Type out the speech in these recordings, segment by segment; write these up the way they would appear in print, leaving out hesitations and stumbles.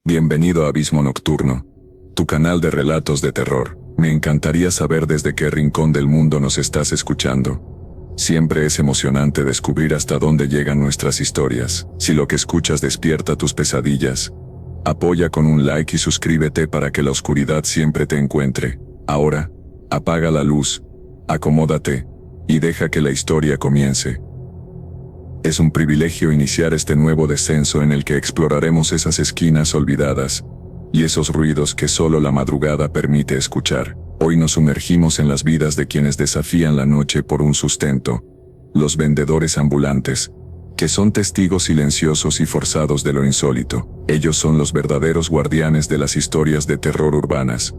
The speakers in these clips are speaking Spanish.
Bienvenido a Abismo Nocturno, tu canal de relatos de terror. Me encantaría saber desde qué rincón del mundo nos estás escuchando. Siempre es emocionante descubrir hasta dónde llegan nuestras historias. Si lo que escuchas despierta tus pesadillas, apoya con un like y suscríbete para que la oscuridad siempre te encuentre. Ahora, apaga la luz, acomódate, y deja que la historia comience. Es un privilegio iniciar este nuevo descenso en el que exploraremos esas esquinas olvidadas y esos ruidos que solo la madrugada permite escuchar. Hoy nos sumergimos en las vidas de quienes desafían la noche por un sustento, los vendedores ambulantes, que son testigos silenciosos y forzados de lo insólito. Ellos son los verdaderos guardianes de las historias de terror urbanas,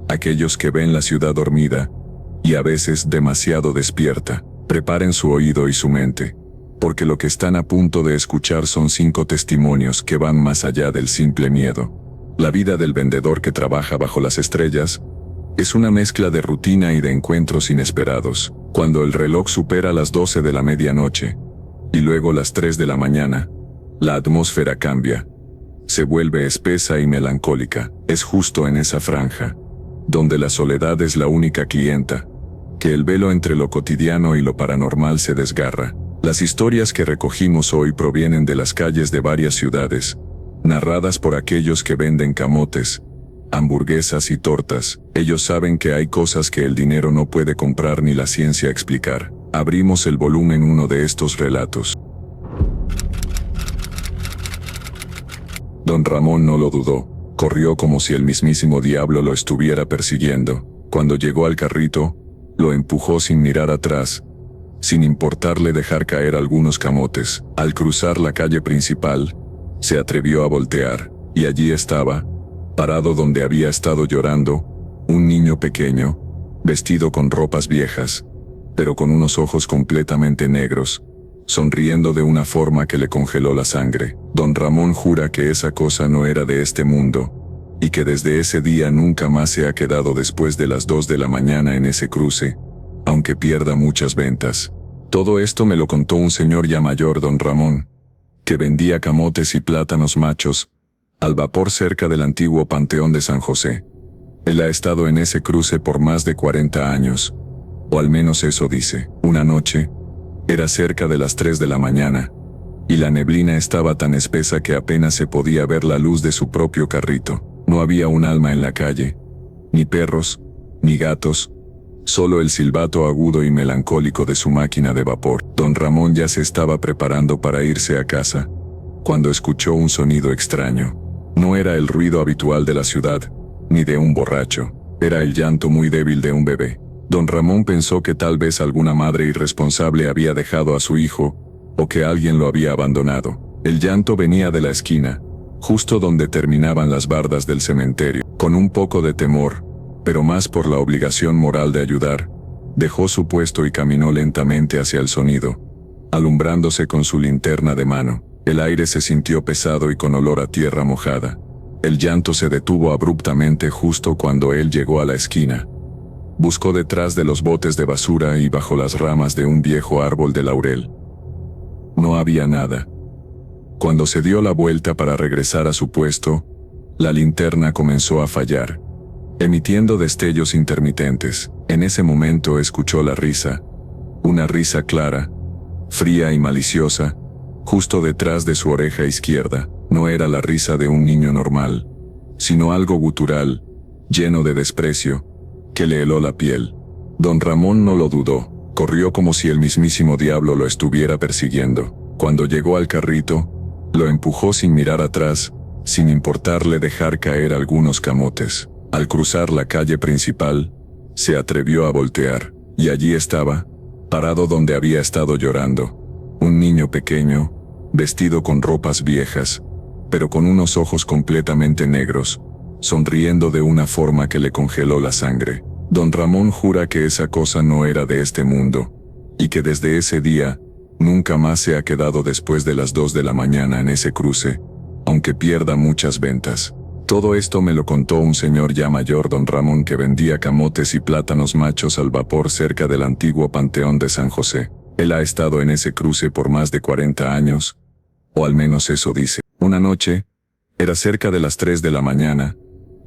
aquellos que ven la ciudad dormida y a veces demasiado despierta. Preparen su oído y su mente, porque lo que están a punto de escuchar son 5 testimonios que van más allá del simple miedo. La vida del vendedor que trabaja bajo las estrellas es una mezcla de rutina y de encuentros inesperados. Cuando el reloj supera las 12 de la medianoche, y luego las 3 de la mañana, la atmósfera cambia. Se vuelve espesa y melancólica. Es justo en esa franja, donde la soledad es la única clienta, que el velo entre lo cotidiano y lo paranormal se desgarra. Las historias que recogimos hoy provienen de las calles de varias ciudades, narradas por aquellos que venden camotes, hamburguesas y tortas. Ellos saben que hay cosas que el dinero no puede comprar ni la ciencia explicar. Abrimos el volumen uno de estos relatos. Don Ramón no lo dudó. Corrió como si el mismísimo diablo lo estuviera persiguiendo. Cuando llegó al carrito, lo empujó sin mirar atrás, sin importarle dejar caer algunos camotes. Al cruzar la calle principal, se atrevió a voltear, y allí estaba, parado donde había estado llorando, un niño pequeño, vestido con ropas viejas, pero con unos ojos completamente negros, sonriendo de una forma que le congeló la sangre. Don Ramón jura que esa cosa no era de este mundo, y que desde ese día nunca más se ha quedado después de las 2 de la mañana en ese cruce, aunque pierda muchas ventas. Todo esto me lo contó un señor ya mayor, don Ramón, que vendía camotes y plátanos machos al vapor cerca del antiguo Panteón de San José. Él ha estado en ese cruce por más de 40 años, o al menos eso dice. Una noche, era cerca de las 3 de la mañana, y la neblina estaba tan espesa que apenas se podía ver la luz de su propio carrito. No había un alma en la calle, ni perros, ni gatos, solo el silbato agudo y melancólico de su máquina de vapor. Don Ramón ya se estaba preparando para irse a casa, cuando escuchó un sonido extraño. No era el ruido habitual de la ciudad, ni de un borracho, era el llanto muy débil de un bebé. Don Ramón pensó que tal vez alguna madre irresponsable había dejado a su hijo, o que alguien lo había abandonado. El llanto venía de la esquina, justo donde terminaban las bardas del cementerio. Con un poco de temor, pero más por la obligación moral de ayudar, dejó su puesto y caminó lentamente hacia el sonido, alumbrándose con su linterna de mano. El aire se sintió pesado y con olor a tierra mojada. El llanto se detuvo abruptamente justo cuando él llegó a la esquina. Buscó detrás de los botes de basura y bajo las ramas de un viejo árbol de laurel. No había nada. Cuando se dio la vuelta para regresar a su puesto, la linterna comenzó a fallar, emitiendo destellos intermitentes. En ese momento escuchó la risa, una risa clara, fría y maliciosa, justo detrás de su oreja izquierda. No era la risa de un niño normal, sino algo gutural, lleno de desprecio, que le heló la piel. Don Ramón no lo dudó, corrió como si el mismísimo diablo lo estuviera persiguiendo. Cuando llegó al carrito, lo empujó sin mirar atrás, sin importarle dejar caer algunos camotes. Al cruzar la calle principal, se atrevió a voltear, y allí estaba, parado donde había estado llorando, un niño pequeño, vestido con ropas viejas, pero con unos ojos completamente negros, sonriendo de una forma que le congeló la sangre. Don Ramón jura que esa cosa no era de este mundo, y que desde ese día, nunca más se ha quedado después de las 2 de la mañana en ese cruce, aunque pierda muchas ventas. Todo esto me lo contó un señor ya mayor, don Ramón, que vendía camotes y plátanos machos al vapor cerca del antiguo Panteón de San José. Él ha estado en ese cruce por más de 40 años, o al menos eso dice. Una noche, Era cerca de las 3 de la mañana,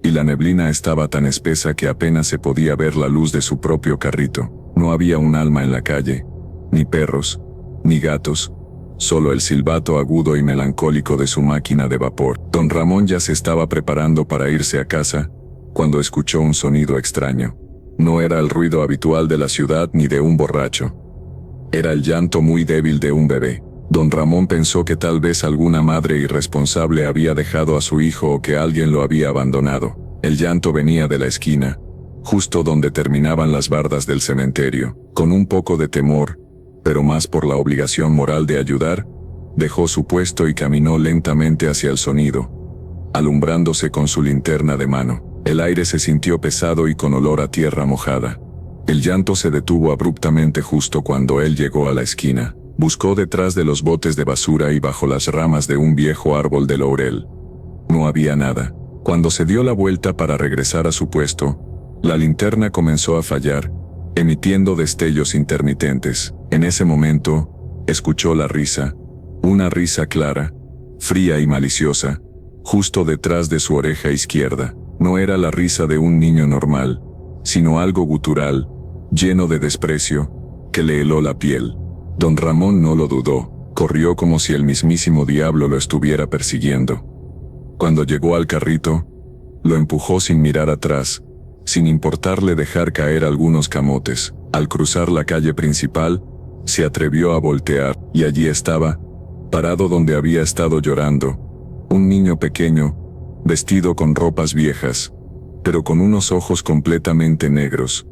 y la neblina estaba tan espesa que apenas se podía ver la luz de su propio carrito. No había un alma en la calle, ni perros, ni gatos, solo el silbato agudo y melancólico de su máquina de vapor. Don Ramón ya se estaba preparando para irse a casa, cuando escuchó un sonido extraño. No era el ruido habitual de la ciudad ni de un borracho. Era el llanto muy débil de un bebé. Don Ramón pensó que tal vez alguna madre irresponsable había dejado a su hijo o que alguien lo había abandonado. El llanto venía de la esquina, justo donde terminaban las bardas del cementerio. Con un poco de temor, pero más por la obligación moral de ayudar, dejó su puesto y caminó lentamente hacia el sonido, alumbrándose con su linterna de mano. El aire se sintió pesado y con olor a tierra mojada. El llanto se detuvo abruptamente justo cuando él llegó a la esquina. Buscó detrás de los botes de basura y bajo las ramas de un viejo árbol de laurel. No había nada. Cuando se dio la vuelta para regresar a su puesto, la linterna comenzó a fallar, emitiendo destellos intermitentes. En ese momento, escuchó la risa, una risa clara, fría y maliciosa, justo detrás de su oreja izquierda. No era la risa de un niño normal, sino algo gutural, lleno de desprecio, que le heló la piel. Don Ramón no lo dudó, corrió como si el mismísimo diablo lo estuviera persiguiendo. Cuando llegó al carrito, lo empujó sin mirar atrás, sin importarle dejar caer algunos camotes. Al cruzar la calle principal, se atrevió a voltear, y allí estaba, parado donde había estado llorando, un niño pequeño, vestido con ropas viejas, pero con unos ojos completamente negros,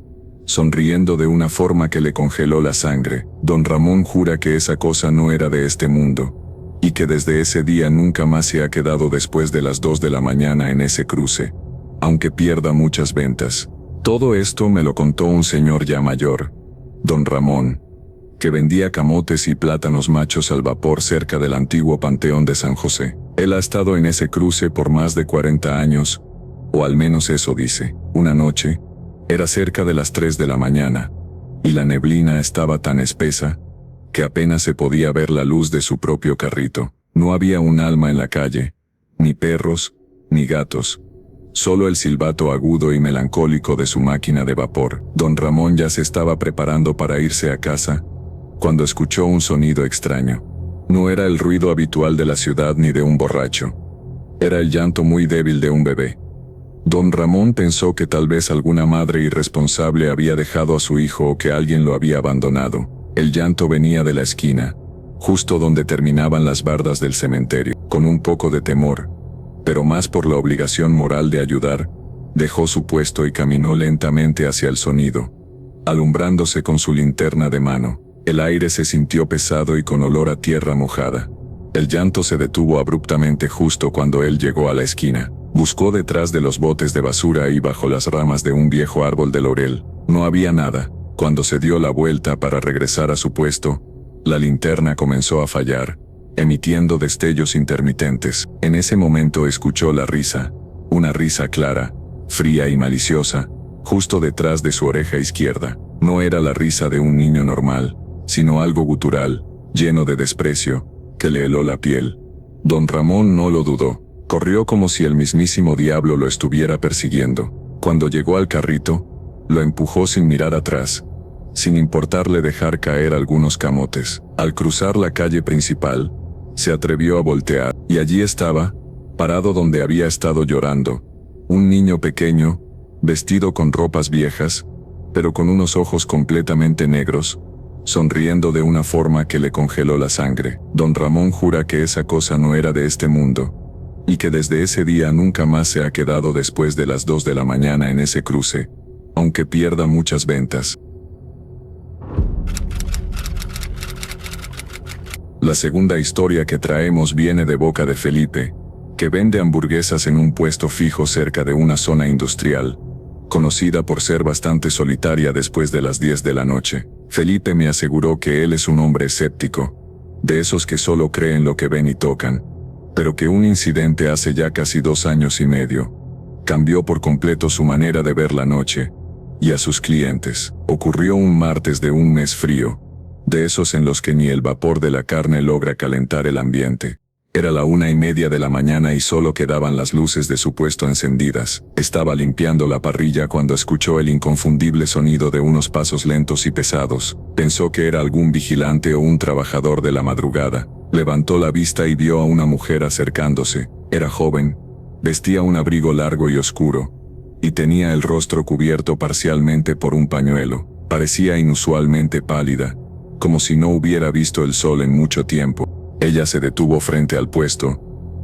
sonriendo de una forma que le congeló la sangre. Don Ramón jura que esa cosa no era de este mundo, y que desde ese día nunca más se ha quedado después de las 2 de la mañana en ese cruce, aunque pierda muchas ventas. Todo esto me lo contó un señor ya mayor, don Ramón, que vendía camotes y plátanos machos al vapor cerca del antiguo Panteón de San José. Él ha estado en ese cruce por más de 40 años, o al menos eso dice. Una noche, era cerca de las 3 de la mañana, y la neblina estaba tan espesa, que apenas se podía ver la luz de su propio carrito. No había un alma en la calle, ni perros, ni gatos, solo el silbato agudo y melancólico de su máquina de vapor. Don Ramón ya se estaba preparando para irse a casa, cuando escuchó un sonido extraño. No era el ruido habitual de la ciudad ni de un borracho. Era el llanto muy débil de un bebé. Don Ramón pensó que tal vez alguna madre irresponsable había dejado a su hijo o que alguien lo había abandonado. El llanto venía de la esquina, justo donde terminaban las bardas del cementerio. Con un poco de temor, pero más por la obligación moral de ayudar, dejó su puesto y caminó lentamente hacia el sonido, alumbrándose con su linterna de mano. El aire se sintió pesado y con olor a tierra mojada. El llanto se detuvo abruptamente justo cuando él llegó a la esquina. Buscó detrás de los botes de basura y bajo las ramas de un viejo árbol de laurel. No había nada. Cuando se dio la vuelta para regresar a su puesto, la linterna comenzó a fallar, emitiendo destellos intermitentes. En ese momento escuchó la risa, una risa clara, fría y maliciosa, justo detrás de su oreja izquierda. No era la risa de un niño normal, sino algo gutural, lleno de desprecio, que le heló la piel. Don Ramón no lo dudó. Corrió como si el mismísimo diablo lo estuviera persiguiendo. Cuando llegó al carrito, lo empujó sin mirar atrás, sin importarle dejar caer algunos camotes. Al cruzar la calle principal, se atrevió a voltear, y allí estaba, parado donde había estado llorando, un niño pequeño, vestido con ropas viejas, pero con unos ojos completamente negros, sonriendo de una forma que le congeló la sangre. Don Ramón jura que esa cosa no era de este mundo, y que desde ese día nunca más se ha quedado después de las 2 de la mañana en ese cruce, aunque pierda muchas ventas. La segunda historia que traemos viene de boca de Felipe, que vende hamburguesas en un puesto fijo cerca de una zona industrial, conocida por ser bastante solitaria después de las 10 de la noche. Felipe me aseguró que él es un hombre escéptico, de esos que solo creen lo que ven y tocan, pero que un incidente hace ya casi 2 años y medio cambió por completo su manera de ver la noche y a sus clientes. Ocurrió un martes de un mes frío, de esos en los que ni el vapor de la carne logra calentar el ambiente. Era la 1:30 de la mañana y solo quedaban las luces de su puesto encendidas. Estaba limpiando la parrilla cuando escuchó el inconfundible sonido de unos pasos lentos y pesados. Pensó que era algún vigilante o un trabajador de la madrugada. Levantó la vista y vio a una mujer acercándose. Era joven, vestía un abrigo largo y oscuro, y tenía el rostro cubierto parcialmente por un pañuelo. Parecía inusualmente pálida, como si no hubiera visto el sol en mucho tiempo. Ella se detuvo frente al puesto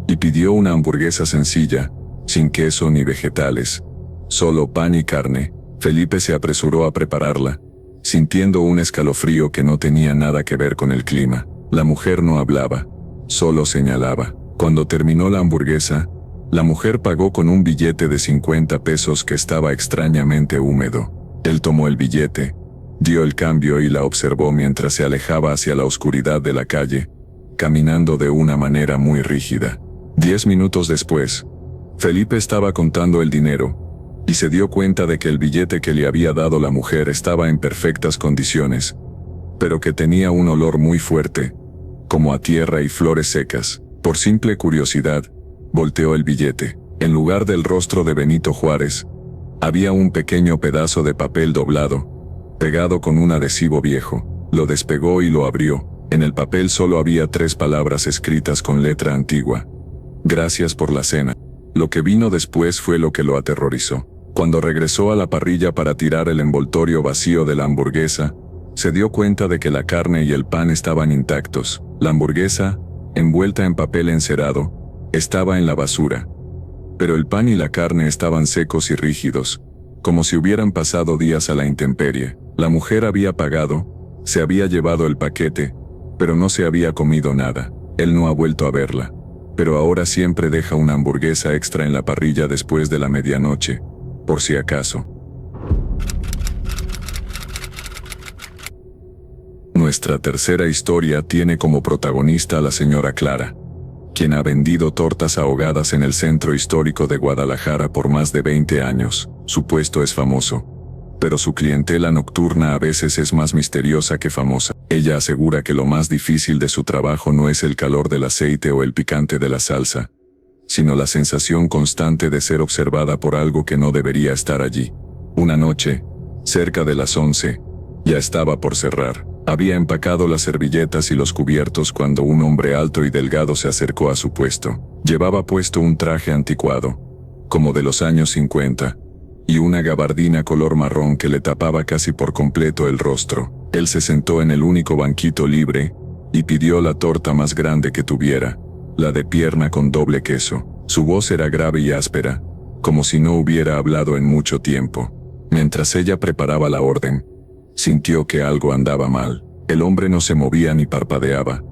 y pidió una hamburguesa sencilla, sin queso ni vegetales, solo pan y carne. Felipe se apresuró a prepararla, sintiendo un escalofrío que no tenía nada que ver con el clima. La mujer no hablaba, solo señalaba. Cuando terminó la hamburguesa, la mujer pagó con un billete de 50 pesos que estaba extrañamente húmedo. Él tomó el billete, dio el cambio y la observó mientras se alejaba hacia la oscuridad de la calle, caminando de una manera muy rígida. 10 minutos después, Felipe estaba contando el dinero, y se dio cuenta de que el billete que le había dado la mujer estaba en perfectas condiciones, pero que tenía un olor muy fuerte, como a tierra y flores secas. Por simple curiosidad, volteó el billete. En lugar del rostro de Benito Juárez, había un pequeño pedazo de papel doblado, pegado con un adhesivo viejo. Lo despegó y lo abrió. En el papel solo había 3 palabras escritas con letra antigua. Gracias por la cena. Lo que vino después fue lo que lo aterrorizó. Cuando regresó a la parrilla para tirar el envoltorio vacío de la hamburguesa, se dio cuenta de que la carne y el pan estaban intactos. La hamburguesa, envuelta en papel encerado, estaba en la basura. Pero el pan y la carne estaban secos y rígidos, como si hubieran pasado días a la intemperie. La mujer había pagado, se había llevado el paquete, pero no se había comido nada. Él no ha vuelto a verla, pero ahora siempre deja una hamburguesa extra en la parrilla después de la medianoche, por si acaso. Nuestra tercera historia tiene como protagonista a la señora Clara, quien ha vendido tortas ahogadas en el centro histórico de Guadalajara por más de 20 años. Su puesto es famoso, pero su clientela nocturna a veces es más misteriosa que famosa. Ella asegura que lo más difícil de su trabajo no es el calor del aceite o el picante de la salsa, sino la sensación constante de ser observada por algo que no debería estar allí. Una noche, cerca de las 11, ya estaba por cerrar. Había empacado las servilletas y los cubiertos cuando un hombre alto y delgado se acercó a su puesto. Llevaba puesto un traje anticuado, como de los años 50, y una gabardina color marrón que le tapaba casi por completo el rostro. Él se sentó en el único banquito libre y pidió la torta más grande que tuviera, la de pierna con doble queso. Su voz era grave y áspera, como si no hubiera hablado en mucho tiempo. Mientras ella preparaba la orden, sintió que algo andaba mal. El hombre no se movía ni parpadeaba,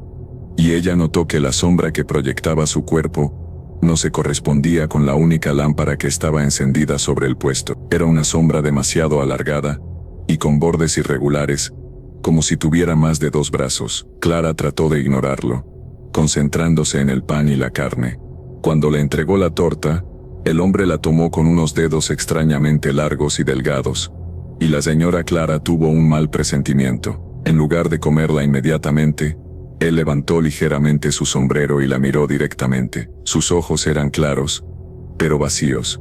y ella notó que la sombra que proyectaba su cuerpo no se correspondía con la única lámpara que estaba encendida sobre el puesto. Era una sombra demasiado alargada y con bordes irregulares, como si tuviera más de 2 brazos. Clara trató de ignorarlo, concentrándose en el pan y la carne. Cuando le entregó la torta, el hombre la tomó con unos dedos extrañamente largos y delgados, y la señora Clara tuvo un mal presentimiento. En lugar de comerla inmediatamente, él levantó ligeramente su sombrero y la miró directamente. Sus ojos eran claros, pero vacíos,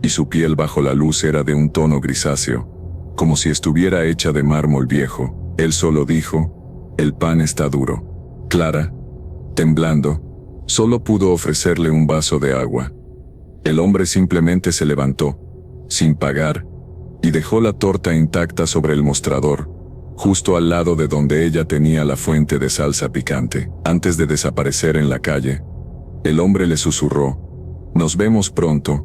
y su piel bajo la luz era de un tono grisáceo, como si estuviera hecha de mármol viejo. Él solo dijo: «El pan está duro». Clara, temblando, solo pudo ofrecerle un vaso de agua. El hombre simplemente se levantó, sin pagar, y dejó la torta intacta sobre el mostrador, justo al lado de donde ella tenía la fuente de salsa picante. Antes de desaparecer en la calle, el hombre le susurró: «Nos vemos pronto,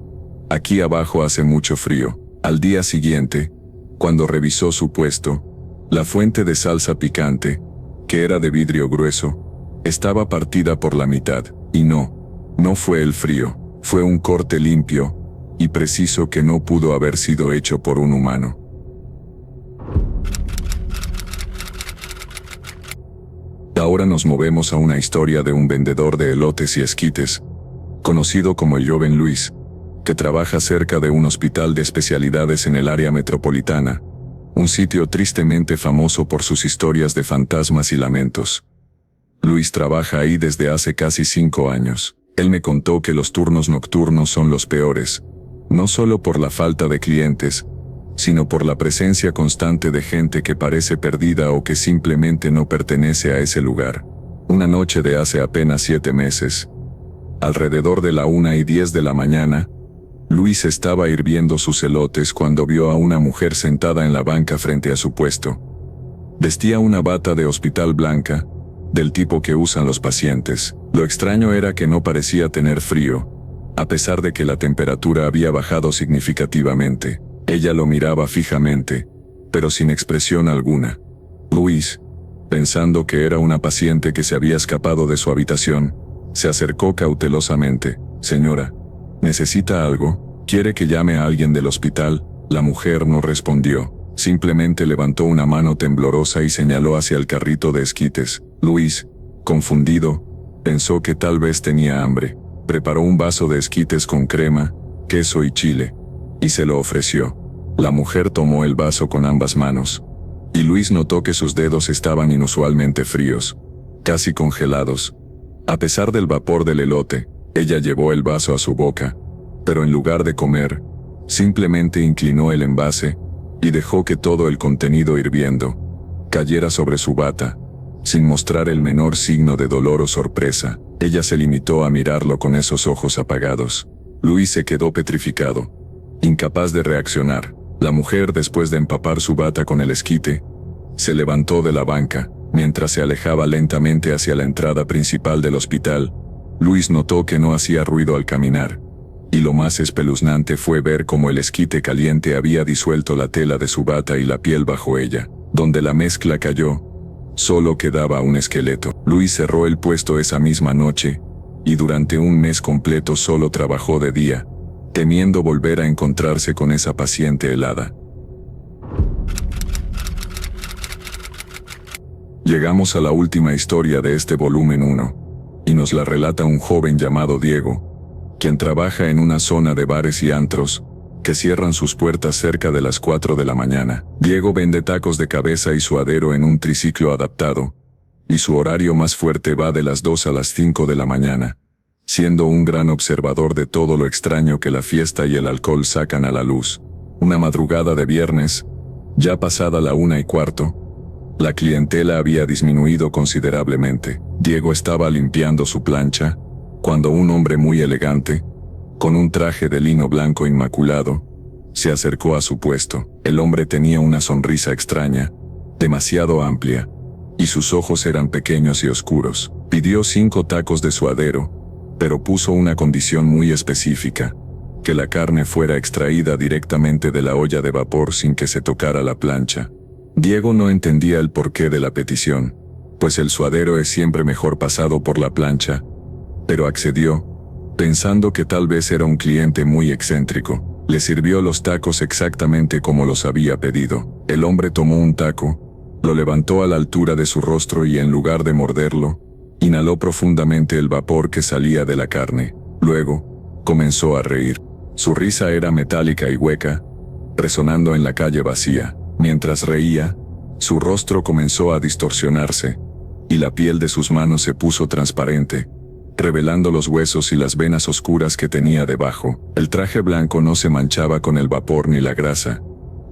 aquí abajo hace mucho frío». Al día siguiente, cuando revisó su puesto, la fuente de salsa picante, que era de vidrio grueso, estaba partida por la mitad. Y no fue el frío, fue un corte limpio y preciso que no pudo haber sido hecho por un humano. Ahora nos movemos a una historia de un vendedor de elotes y esquites, conocido como el Joven Luis, que trabaja cerca de un hospital de especialidades en el área metropolitana, un sitio tristemente famoso por sus historias de fantasmas y lamentos. Luis trabaja ahí desde hace casi 5 años. Él me contó que los turnos nocturnos son los peores, no solo por la falta de clientes, sino por la presencia constante de gente que parece perdida o que simplemente no pertenece a ese lugar. Una noche de hace apenas 7 meses, alrededor de la 1:10 de la mañana, Luis estaba hirviendo sus elotes cuando vio a una mujer sentada en la banca frente a su puesto. Vestía una bata de hospital blanca, del tipo que usan los pacientes. Lo extraño era que no parecía tener frío, a pesar de que la temperatura había bajado significativamente. Ella lo miraba fijamente, pero sin expresión alguna. Luis, pensando que era una paciente que se había escapado de su habitación, se acercó cautelosamente. «Señora, ¿necesita algo? ¿Quiere que llame a alguien del hospital?» La mujer no respondió. Simplemente levantó una mano temblorosa y señaló hacia el carrito de esquites. Luis, confundido, pensó que tal vez tenía hambre. Preparó un vaso de esquites con crema, queso y chile, y se lo ofreció. La mujer tomó el vaso con ambas manos, y Luis notó que sus dedos estaban inusualmente fríos, casi congelados. A pesar del vapor del elote, ella llevó el vaso a su boca, pero en lugar de comer, simplemente inclinó el envase y dejó que todo el contenido hirviendo cayera sobre su bata, sin mostrar el menor signo de dolor o sorpresa. Ella se limitó a mirarlo con esos ojos apagados. Luis se quedó petrificado, incapaz de reaccionar. La mujer, después de empapar su bata con el esquite, se levantó de la banca. Mientras se alejaba lentamente hacia la entrada principal del hospital, Luis notó que no hacía ruido al caminar, y lo más espeluznante fue ver cómo el esquite caliente había disuelto la tela de su bata y la piel bajo ella. Donde la mezcla cayó, solo quedaba un esqueleto. Luis cerró el puesto esa misma noche, y durante un mes completo solo trabajó de día, temiendo volver a encontrarse con esa paciente helada. Llegamos a la última historia de este volumen 1, y nos la relata un joven llamado Diego, quien trabaja en una zona de bares y antros, que cierran sus puertas cerca de las 4 de la mañana. Diego vende tacos de cabeza y suadero en un triciclo adaptado, y su horario más fuerte va de las 2 a las 5 de la mañana, siendo un gran observador de todo lo extraño que la fiesta y el alcohol sacan a la luz. Una madrugada de viernes, ya pasada la 1:15, la clientela había disminuido considerablemente. Diego estaba limpiando su plancha, cuando un hombre muy elegante, con un traje de lino blanco inmaculado, se acercó a su puesto. El hombre tenía una sonrisa extraña, demasiado amplia, y sus ojos eran pequeños y oscuros. Pidió 5 tacos de suadero, pero puso una condición muy específica: que la carne fuera extraída directamente de la olla de vapor sin que se tocara la plancha. Diego no entendía el porqué de la petición, pues el suadero es siempre mejor pasado por la plancha, pero accedió, pensando que tal vez era un cliente muy excéntrico. Le sirvió los tacos exactamente como los había pedido. El hombre tomó un taco, lo levantó a la altura de su rostro y en lugar de morderlo, inhaló profundamente el vapor que salía de la carne. Luego, comenzó a reír. Su risa era metálica y hueca, resonando en la calle vacía. Mientras reía, su rostro comenzó a distorsionarse, y la piel de sus manos se puso transparente, revelando los huesos y las venas oscuras que tenía debajo. El traje blanco no se manchaba con el vapor ni la grasa,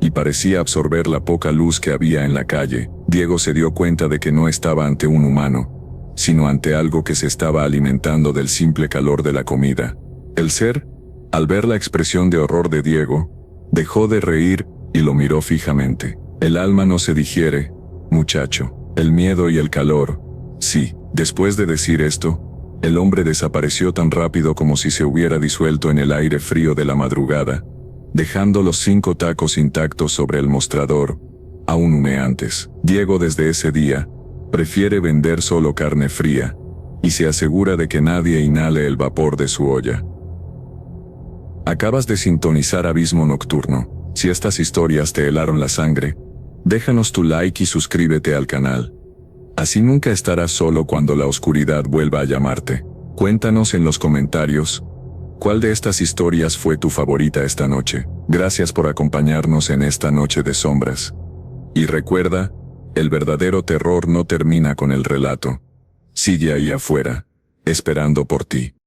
y parecía absorber la poca luz que había en la calle. Diego se dio cuenta de que no estaba ante un humano, sino ante algo que se estaba alimentando del simple calor de la comida. El ser, al ver la expresión de horror de Diego, dejó de reír y lo miró fijamente. El alma no se digiere, muchacho. El miedo y el calor, sí. Después de decir esto, el hombre desapareció tan rápido como si se hubiera disuelto en el aire frío de la madrugada, dejando los 5 tacos intactos sobre el mostrador, aún humeantes. Diego desde ese día prefiere vender solo carne fría, y se asegura de que nadie inhale el vapor de su olla. Acabas de sintonizar Abismo Nocturno. Si estas historias te helaron la sangre, déjanos tu like y suscríbete al canal. Así nunca estarás solo cuando la oscuridad vuelva a llamarte. Cuéntanos en los comentarios, ¿cuál de estas historias fue tu favorita esta noche? Gracias por acompañarnos en esta noche de sombras. Y recuerda, el verdadero terror no termina con el relato, Sigue ahí afuera, esperando por ti.